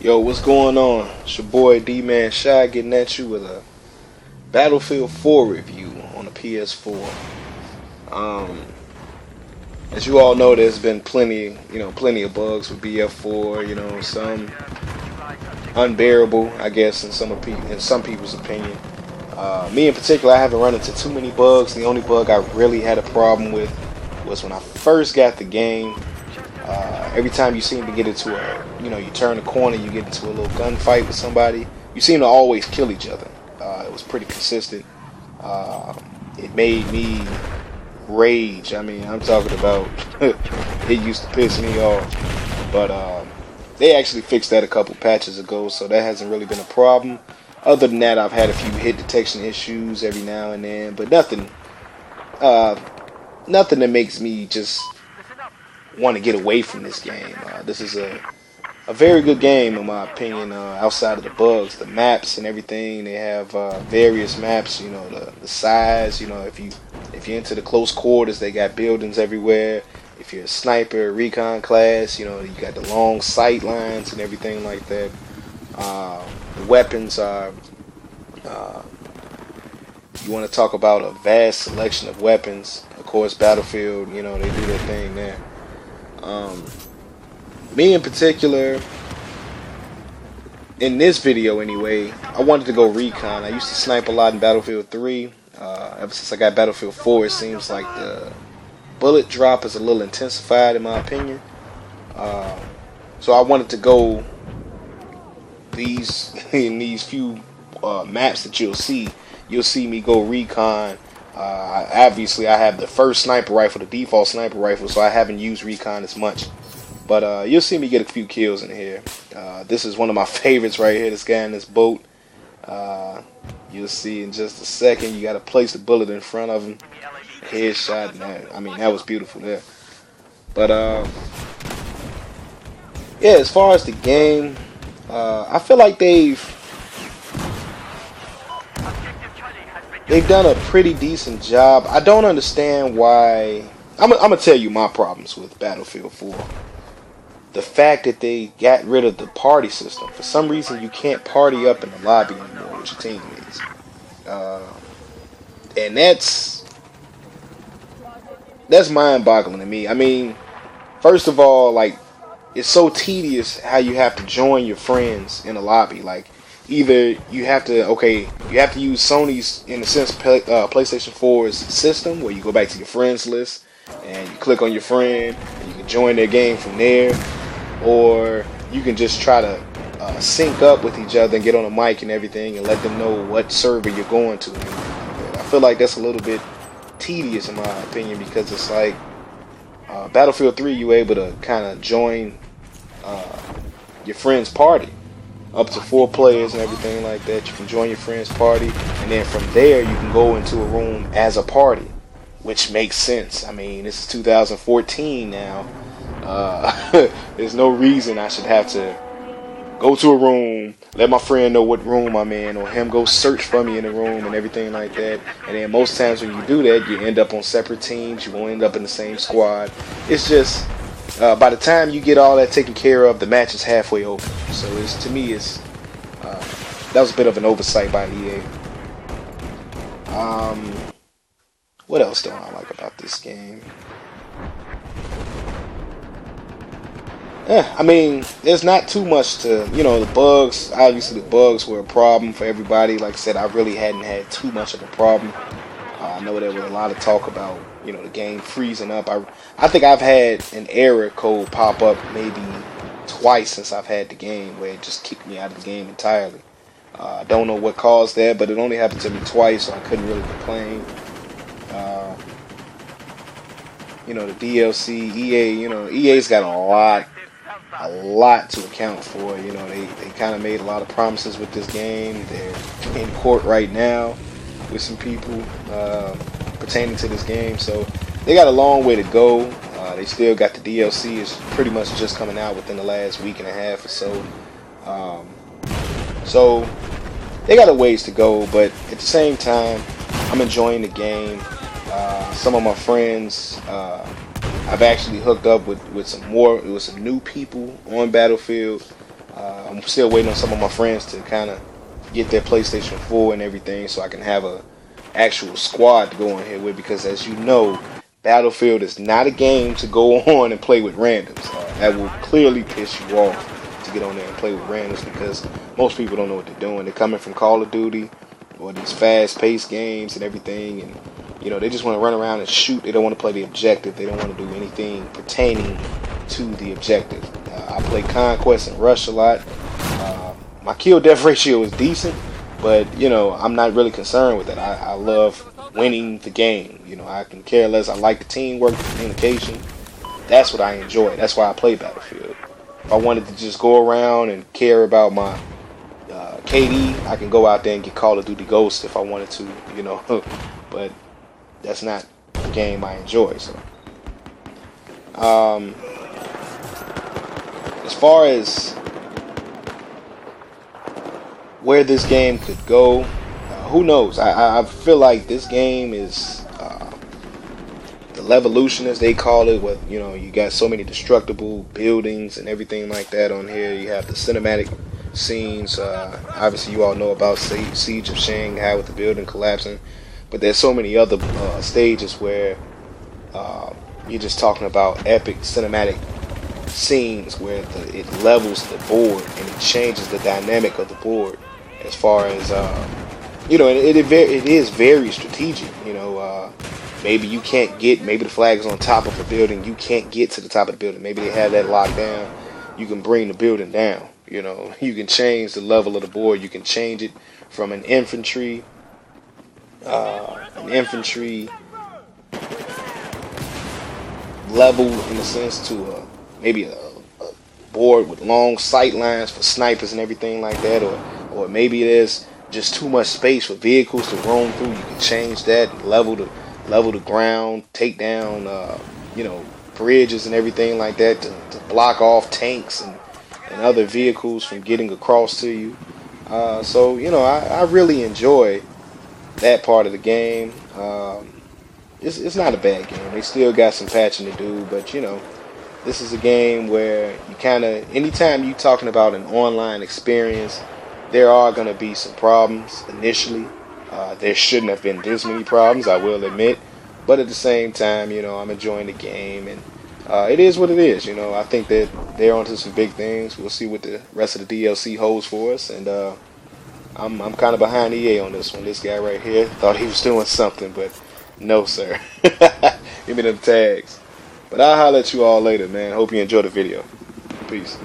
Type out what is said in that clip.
Yo, what's going on? It's your boy D-Man Shy getting at you with a Battlefield 4 review on the PS4. Um, as you all know, there's been plenty of bugs with BF4. Some unbearable, I guess, in some people's opinion. Me in particular, I haven't run into too many bugs. The only bug I really had a problem with was when I first got the game. Every time you seem to get into you turn the corner, you get into a little gunfight with somebody, you seem to always kill each other. It was pretty consistent. It made me rage. I mean, I'm talking about it used to piss me off. But they actually fixed that a couple patches ago, so that hasn't really been a problem. Other than that, I've had a few hit detection issues every now and then, but nothing that makes me just want to get away from this game. This is a very good game in my opinion. Outside of the bugs, the maps and everything, they have various maps. The size. If you're into the close quarters, they got buildings everywhere. If you're a sniper, recon class, you got the long sight lines and everything like that. The weapons are. You want to talk about a vast selection of weapons. Of course, Battlefield, they do their thing there. Me in particular, in this video anyway, I wanted to go Recon. I used to snipe a lot in Battlefield 3. Ever since I got Battlefield 4, it seems like the bullet drop is a little intensified in my opinion. So I wanted to go in these few maps that you'll see me go Recon. Obviously, I have the first sniper rifle, the default sniper rifle, so I haven't used Recon as much. But you'll see me get a few kills in here. This is one of my favorites right here, this guy in this boat. You'll see in just a second. You got to place the bullet in front of him. Headshot. That was beautiful there. But yeah, as far as the game, I feel like they've done a pretty decent job. I don't understand why. I'm gonna tell you my problems with Battlefield 4. The fact that they got rid of the party system. For some reason, you can't party up in the lobby anymore with your teammates. And that's mind-boggling to me. I mean, first of all, it's so tedious how you have to join your friends in a lobby. Either you have to use Sony's, in a sense, PlayStation 4's system, where you go back to your friends list and you click on your friend and you can join their game from there, or you can just try to sync up with each other and get on a mic and everything and let them know what server you're going to. I feel like that's a little bit tedious in my opinion, because it's like Battlefield 3, you're able to kind of join your friend's party. Up to 4 players and everything like that. You can join your friend's party, and then from there you can go into a room as a party, which makes sense. I mean, this is 2014 now. There's no reason I should have to go to a room, let my friend know what room I'm in, or him go search for me in the room and everything like that. And then most times when you do that, you end up on separate teams. You won't end up in the same squad. It's just by the time you get all that taken care of, the match is halfway over. So to me, that was a bit of an oversight by EA. What else don't I like about this game? There's not too much to, the bugs. Obviously, the bugs were a problem for everybody. Like I said, I really hadn't had too much of a problem. I know there was a lot of talk about, the game freezing up. I think I've had an error code pop up maybe twice since I've had the game, where it just kicked me out of the game entirely. I don't know what caused that, but it only happened to me twice, so I couldn't really complain. The DLC, EA's got a lot to account for. They kind of made a lot of promises with this game. They're in court right now with some people pertaining to this game, so they got a long way to go. They still got the DLC. It's pretty much just coming out within the last week and a half or so. So they got a ways to go, but at the same time, I'm enjoying the game. Some of my friends, I've actually hooked up with some new people on Battlefield. I'm still waiting on some of my friends to kind of get their PlayStation 4 and everything, so I can have a actual squad to go on here with. Because as you know, Battlefield is not a game to go on and play with randoms. That will clearly piss you off to get on there and play with randoms, because most people don't know what they're doing. They're coming from Call of Duty or these fast-paced games and everything, and they just want to run around and shoot. They don't want to play the objective. They don't want to do anything pertaining to the objective. I play Conquest and Rush a lot. My kill-death ratio is decent, but, I'm not really concerned with that. I love winning the game. I can care less. I like the teamwork, the communication. That's what I enjoy. That's why I play Battlefield. If I wanted to just go around and care about my KD, I can go out there and get Call of Duty Ghost if I wanted to, but that's not the game I enjoy. So, as far as where this game could go, who knows? I feel like this game is the Levolution, as they call it. With you got so many destructible buildings and everything like that on here. You have the cinematic scenes. Obviously, you all know about Siege of Shanghai with the building collapsing, but there's so many other stages where you're just talking about epic cinematic scenes where it levels the board and it changes the dynamic of the board. As far as it is very strategic. Maybe you can't get, maybe the flag is on top of a building, you can't get to the top of the building. Maybe they have that locked down. You can bring the building down. You can change the level of the board. You can change it from an infantry level, in a sense, to maybe a board with long sight lines for snipers and everything like that, or maybe there's just too much space for vehicles to roam through. You can change that, level the ground, take down bridges and everything like that to block off tanks and other vehicles from getting across to you. So I really enjoy that part of the game. It's not a bad game. They still got some patching to do, but this is a game where you kind of, anytime you're talking about an online experience, there are going to be some problems initially. There shouldn't have been this many problems, I will admit, but at the same time, I'm enjoying the game, and it is what it is. I think that they're onto some big things. We'll see what the rest of the DLC holds for us, and I'm kind of behind EA on this one. This guy right here thought he was doing something, but no, sir. Give me them tags. But I'll holler at you all later, man. Hope you enjoy the video. Peace.